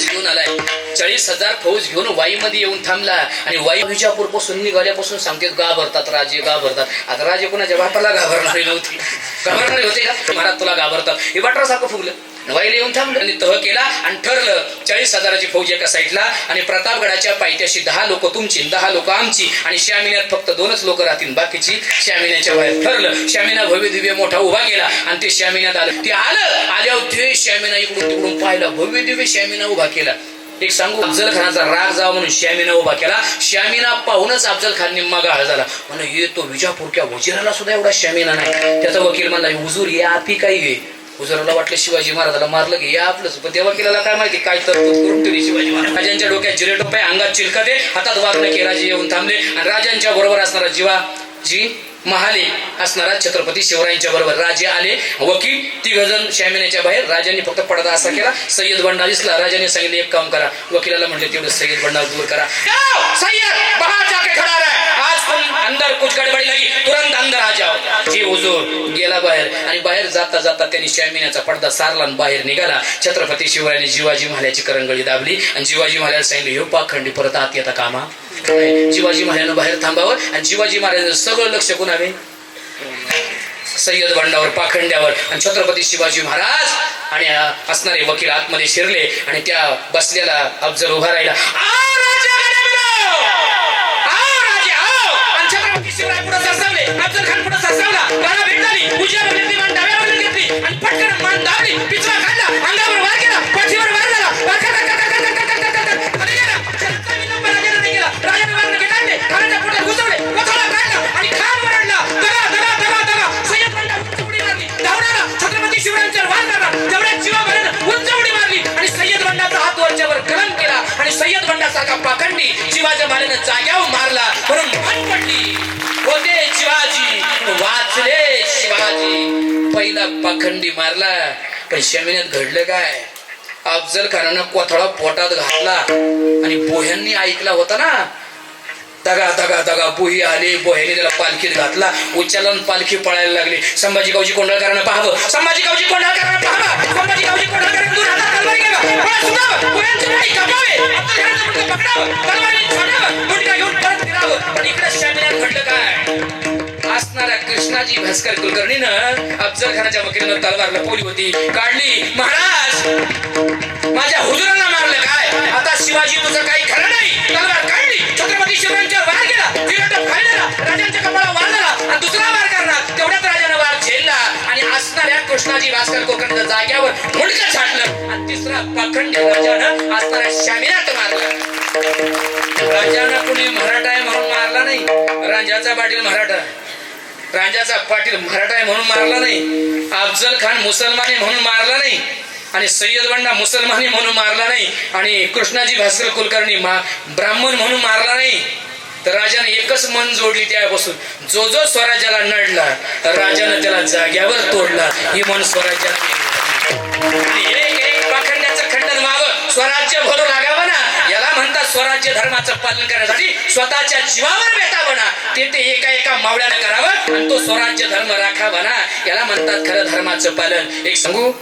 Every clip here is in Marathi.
फौज घेऊन आलाय. 40,000 फौज घेऊन वाईमध्ये येऊन थांबला आणि वाई विजापूरपासून निघाल्यापासून सांगते घाबरतात राजे घाबरतात. आता राजे कोणाच्या बापाला घाबरणारी नव्हती, घाबरणारी होते का? महाराज तुला घाबरतात. हे वाटरासारखं फुगलं. वाईला येऊन थांबलं आणि तह केला आणि ठरलं 40,000ची फौज एका साईडला आणि प्रतापगडाच्या पायथ्याशी 10 लोक तुमची 10 लोक आमची आणि श्यामिन्यात फक्त 2च लोक राहतील, बाकीची श्यामिन्याच्या बाहेर. ठरलं. श्यामिना भव्य दिव्य मोठा उभा केला आणि ते श्यामिन्यात आलं. ते आल्यावर ते श्यामिना इकडून तिकडून पाहिला. भव्य दिव्य श्यामिना उभा केला. एक सांगू, अफजल खानाचा राग जावा म्हणून श्यामिना उभा केला. श्यामिना पाहूनच अफजल खान निम्मा गाळ झाला. म्हणून हे तो विजापूरच्या वजिराला सुद्धा एवढा श्यामिना नाही. त्याचा वकील म्हणला हुजूर या आपी काही घे. हुजूराला वाटलं शिवाजी महाराजाला मारलं की या आपलंच, पण त्या वकिलाला काय माहिती काय तरतूद करून ठेवली शिवाजी महाराज. राजांच्या डोक्यात जिरेटोप आहे, अंगात चिलखते, हातात वाघनखे. राजे येऊन थांबले आणि राजांच्या बरोबर असणारा जीवाजी महाले असणारा छत्रपती शिवरायांच्या बरोबर राजे आले. वकील 3 जण श्यामिन्याच्या बाहेर. राजांनी फक्त पडदा असा केला. सय्यद बंडा दिसला. राजाने सांगितले एक काम करा. वकिलाला म्हणले तेवढं सय्यद बंडा दूर करा. सय्यद बाहर जाके खड़ा रहा, आज तुम अंदर कुछ गड़बड़ी लगी, तुरंत अंदर आ जाओ. जी हुजूर. गेला बाहेर आणि बाहेर जाता जाता त्यांनी श्यामिन्याचा पडदा सारला आणि बाहेर निघाला. छत्रपती शिवरायांनी जिवाजी महाल्याची करंगळी दाबली आणि जिवाजी महाल्याला सांगितले ह्यो पाखंडी परत आत येता कामा. जिवाजी महाल्यानं बाहेर थांबावं आणि जिवाजी महाराजांचं सगळं लक्ष कोणावे? सय्यद बंडावर, पाखंड्यावर. आणि छत्रपती शिवाजी महाराज आणि असणारे वकील आतमध्ये शिरले आणि त्या बसलेला अफजल उभा राहिला. छत्रपती शिवराय पुढे सरसावले. अफजल खान पुढे सरसावला. गाला भेट झाली. उजव्यावर घेतली, मान डाव्यावर घेतली आणि पटकन मान दाबली. पिछवा काढला, अंगावर वार केला, पाठीवर वार झाला. राजाने वार घेतले, खानाच्या पोटात घुसवले, कोथळा काढला आणि खान वरडला. दगा दगा दगा दगा. सय्यद बंडा उंच उडी मारली. धावणारा छत्रपती शिवरायांच्यावर वार करला. तेवढ्यात जीवाभरानं उंच उडी मारली आणि सय्यद बंडाचा हात वरच्यावर कलम केला आणि सय्यद बंडासारखा पाखंडी शिवाजी महाराजांना जाग्यावर मारला म्हणून भान पडली. होते शिवाजी, वाचले शिवाजी. पहिला पाखंडी मारला. पण श्यामिन्यात घडलं काय? अफजल खानानं कोथळा पोटात घातला आणि बोह्यांनी ऐकला होता ना, दगा दगा दगा. बोही आले. बोह्याने त्याला पालखीत घातला. उच्चालन पालखी पळायला लागली. संभाजी गावजी कोंढाळकरांना पाहावं, संभाजी गावजी कोंढाळकरांना पाहावं, संभाजी गावजी कोंढाळकरांना दूर हातात तलवार घ्यावं, पळा सुटावं, बोह्यांचं नाही कापावे, अफजल खानाचं मुंडकं पकडावं, तलवारीने छोडावं, मुंडका घेऊन परत फिरावं. पण इकडे श्यामिन्यात घडलं काय? असणाऱ्या कृष्णाजी भास्कर कुलकर्णीनं अफजल खानाच्या वकिलानं तलवार लपवली होती, काढली. महाराज माझ्या हुजुरांना मारलं काय? आता शिवाजी तुझं काही खरं नाही. तलवार काढली. छत्रपती शिवरायांच्यावर वार केला. जिरेटोप खाल्लेला. राजांच्या कपाळावर वार झाला आणि दुसरा वार करणार. तेवढ्यात राजानं वार झेलला आणि असणाऱ्या कृष्णाजी भास्कर कुलकर्णीच्या जाग्यावर मुंडकं छाटलं आणि तिसरा पाखंडी राजानं असणाऱ्या श्यामिन्यात मारला. राजानं कुणी मराठा आहे म्हणून मारला नाही. राजाचा पाटील मराठा, राजाचा पाटील मराठा आहे म्हणून मारला नाही. अफजल खान मुसलमानी म्हणून मारला नाही आणि सय्यद बंडा मुसलमानी म्हणून मारला नाही आणि कृष्णाजी भास्कर कुलकर्णी ब्राह्मण म्हणून मारला नाही. तर राजाने एकच मन जोडली. त्यापासून जो जो स्वराज्याला नडला राजानं त्याला जाग्यावर तोडला. ही मन स्वराज्याला एक एक पाखंड्याचं खंडन व्हावं, स्वराज्य भरू लागावं ना. याला म्हणतात स्वराज्य धर्माचं पालन करण्यासाठी स्वतःच्या जीवावर बेतावं ना. ते एका एका मावळ्यानं करावं आणि तो स्वराज्य धर्म राखावा ना. याला म्हणतात खरं धर्माचं पालन. एक सांगू,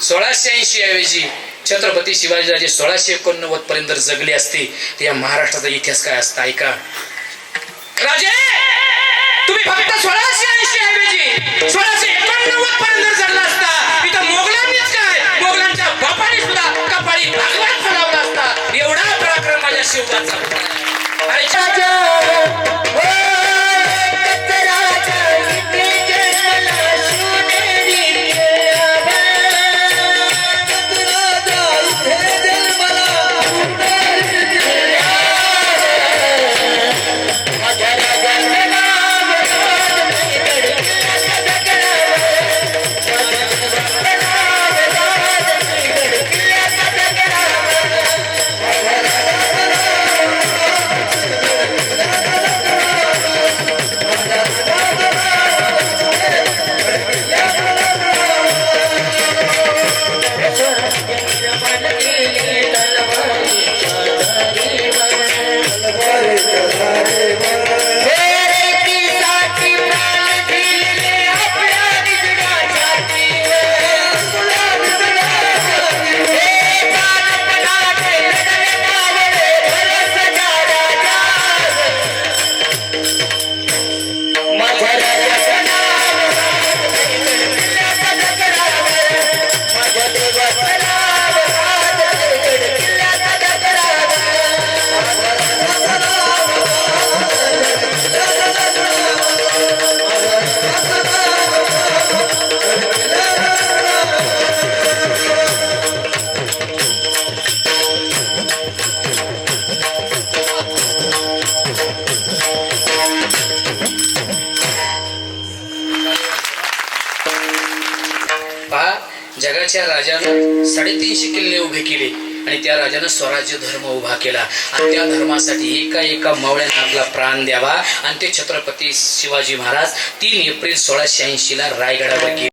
1680 ऐवजी छत्रपती शिवाजीराजे 1689 पर्यंत जगले असते तर या महाराष्ट्राचा इतिहास काय असता ऐका. राजे तुम्ही फक्त 1680 ऐवजी 1689 पर्यंत जगला असता. इथं मोगलांनीच काय, मोगलांच्या बापाने सुद्धा कपाळी भगवान चढवला असता. एवढा पराक्रम माझ्या शिवबाचा. माझ्या राजाचं नाव राहत किल्ल्याच्या दगडावर माझ्या देवाचं नाव राहत किल्ल्याच्या दगडावर माझ्या राजाचं नाव पहा, जगाच्या राजानं 350 किल्ले उभे केले आणि त्या राजानं स्वराज्य धर्म उभा केला आणि त्या धर्मासाठी एका एका मावळ्यानं आपला प्राण द्यावा आणि ते छत्रपती शिवाजी महाराज 3 एप्रिल 1680 ला रायगडावर गेले.